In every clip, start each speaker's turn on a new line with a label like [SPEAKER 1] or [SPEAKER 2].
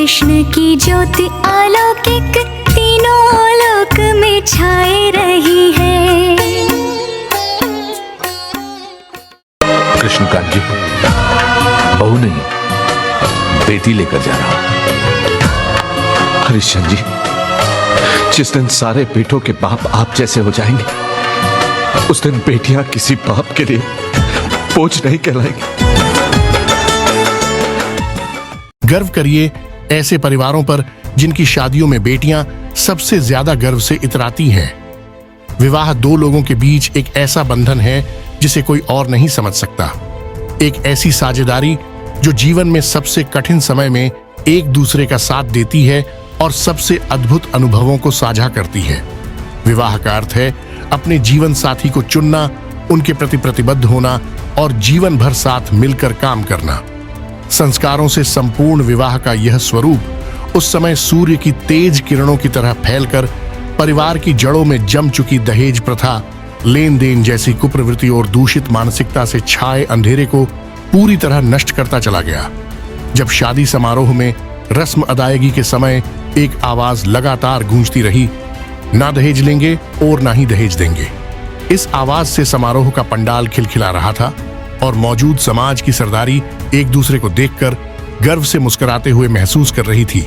[SPEAKER 1] कृष्ण की ज्योति अलौकिक तीनों लोक में छाए रही है।
[SPEAKER 2] कृष्णकांत जी, बहू नहीं बेटी लेकर जा रहा हूं। हरिश्चंद्र जी, जिस दिन सारे बेटों के बाप आप जैसे हो जाएंगे, उस दिन बेटियां किसी बाप के लिए बोझ नहीं कहलाएंगी।
[SPEAKER 3] गर्व करिए ऐसे परिवारों पर जिनकी शादियों में बेटियां सबसे ज्यादा गर्व से इतराती हैं। विवाह दो लोगों के बीच एक ऐसा बंधन है जिसे कोई और नहीं समझ सकता। एक ऐसी साझेदारी जो जीवन में सबसे कठिन समय में एक दूसरे का साथ देती है और सबसे अद्भुत अनुभवों को साझा करती है। विवाह का अर्थ है अपने जीवन साथी को चुनना, उनके प्रति प्रतिबद्ध होना और जीवन भर साथ मिलकर काम करना। संस्कारों से संपूर्ण विवाह का यह स्वरूप उस समय सूर्य की तेज किरणों की तरह फैलकर परिवार की जड़ों में जम चुकी दहेज प्रथा, लेन देन जैसी कुप्रवृत्ति और दूषित मानसिकता से छाए अंधेरे को पूरी तरह नष्ट करता चला गया। जब शादी समारोह में रस्म अदायगी के समय एक आवाज लगातार गूंजती रही, ना दहेज लेंगे और ना ही दहेज देंगे। इस आवाज से समारोह का पंडाल खिलखिला रहा था और मौजूद समाज की सरदारी एक दूसरे को देखकर गर्व से मुस्कुराते हुए महसूस कर रही थी।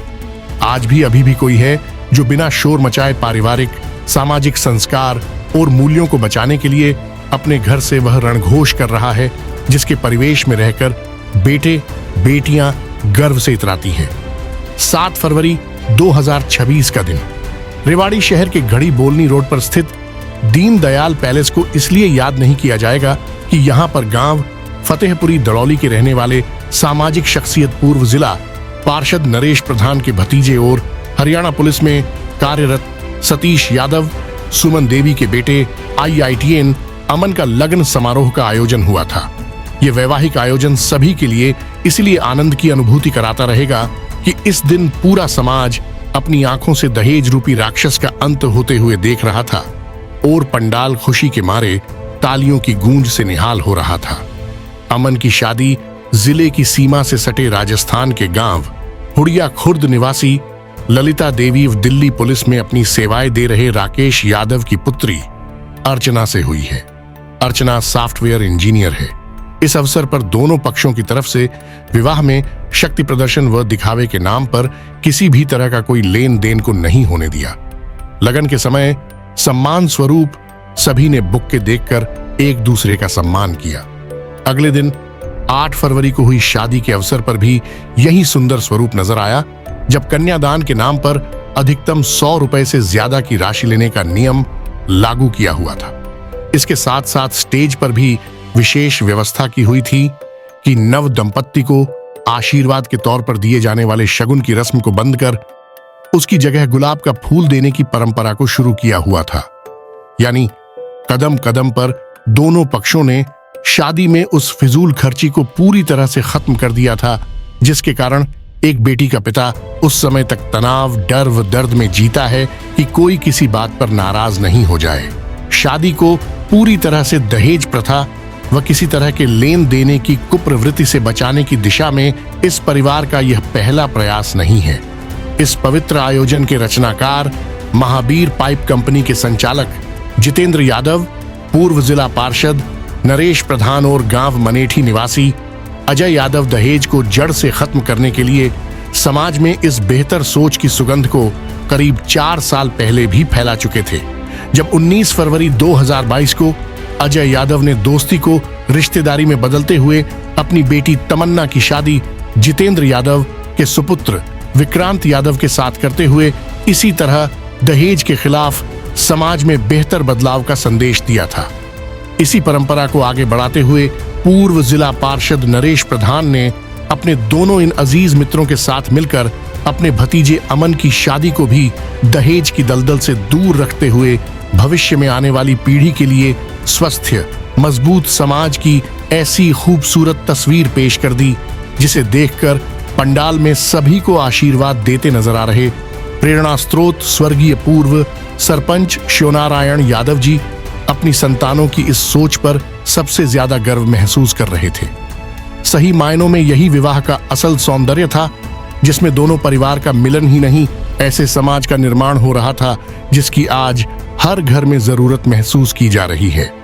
[SPEAKER 3] आज भी अभी भी कोई है जो बिना शोर मचाए पारिवारिक सामाजिक संस्कार और मूल्यों को बचाने के लिए अपने घर से वह रणघोष कर रहा है जिसके परिवेश में रहकर बेटे बेटियां गर्व से इतराती हैं। 7 फरवरी 2026 का दिन रेवाड़ी शहर के घड़ी बोलनी रोड पर स्थित दीनदयाल पैलेस को इसलिए याद नहीं किया जाएगा कि यहाँ पर गांव फतेहपुरी दड़ौली के रहने वाले सामाजिक शख्सियत पूर्व जिला पार्षद नरेश प्रधान के भतीजे और हरियाणा पुलिस में कार्यरत सतीश यादव, सुमन देवी के बेटे IITN अमन का लग्न समारोह का आयोजन हुआ था। ये वैवाहिक आयोजन सभी के लिए इसलिए आनंद की अनुभूति कराता रहेगा कि इस दिन पूरा समाज अपनी आंखों से दहेज रूपी राक्षस का अंत होते हुए देख रहा था और पंडाल खुशी के मारे तालियों की गूंज से निहाल हो रहा था। अमन की शादी जिले की सीमा से सटे राजस्थान के गांव हुड़िया खुर्द निवासी ललिता देवी दिल्ली पुलिस में अपनी सेवाएं दे रहे राकेश यादव की पुत्री अर्चना से हुई है। अर्चना सॉफ्टवेयर इंजीनियर है। इस अवसर पर दोनों पक्षों की तरफ से विवाह में शक्ति प्रदर्शन व दिखावे के नाम पर किसी भी तरह का कोई लेन देन को नहीं होने दिया। लगन के समय सम्मान स्वरूप सभी ने बुक्के देखकर एक दूसरे का सम्मान किया। अगले दिन 8 फरवरी को हुई शादी के अवसर पर भी यही सुंदर स्वरूप नजर आया, जब कन्यादान के नाम पर अधिकतम 100 रुपए से ज्यादा की राशि लेने का नियम लागू किया हुआ था। इसके साथ साथ स्टेज पर भी विशेष व्यवस्था की हुई थी कि नव दंपत्ति को आशीर्वाद के तौर पर दिए जाने वाले शगुन की रस्म को बंद कर उसकी जगह गुलाब का फूल देने की परंपरा को शुरू किया हुआ था। यानी कदम कदम पर दोनों पक्षों ने शादी में उस फिजूल खर्ची को पूरी तरह से खत्म कर दिया था, जिसके कारण एक बेटी का पिता उस समय तक तनाव, डर व दर्द में जीता है कि कोई किसी बात पर नाराज नहीं हो जाए। शादी को पूरी तरह से दहेज प्रथा व किसी तरह के लेन देने की कुप्रवृत्ति से बचाने की दिशा में इस परिवार का यह पहला प्रयास नहीं है। इस पवित्र आयोजन के रचनाकार महावीर पाइप कंपनी के संचालक जितेंद्र यादव, पूर्व जिला पार्षद नरेश प्रधान और गांव मनेठी निवासी अजय यादव दहेज को जड़ से खत्म करने के लिए समाज में इस बेहतर सोच की सुगंध को करीब 4 साल पहले भी फैला चुके थे। जब 19 फरवरी 2022 को अजय यादव ने दोस्ती को रिश्तेदारी में बदलते हुए अपनी बेटी तमन्ना की शादी जितेंद्र यादव के सुपुत्र विक्रांत यादव के साथ करते हुए इसी तरह दहेज के खिलाफ समाज में बेहतर बदलाव का संदेश दिया था। इसी परंपरा को आगे बढ़ाते हुए पूर्व जिला पार्षद नरेश प्रधान ने अपने दोनों इन अजीज मित्रों के साथ मिलकर अपने भतीजे अमन की शादी को भी दहेज की दलदल से दूर रखते हुए भविष्य में आने वाली पीढ़ी के लिए स्वस्थ मजबूत समाज की ऐसी खूबसूरत तस्वीर पेश कर दी, जिसे देखकर पंडाल में सभी को आशीर्वाद देते नजर आ रहे प्रेरणा स्रोत स्वर्गीय पूर्व सरपंच शिवनारायण यादव जी अपनी संतानों की इस सोच पर सबसे ज्यादा गर्व महसूस कर रहे थे। सही मायनों में यही विवाह का असल सौंदर्य था जिसमें दोनों परिवार का मिलन ही नहीं, ऐसे समाज का निर्माण हो रहा था जिसकी आज हर घर में जरूरत महसूस की जा रही है।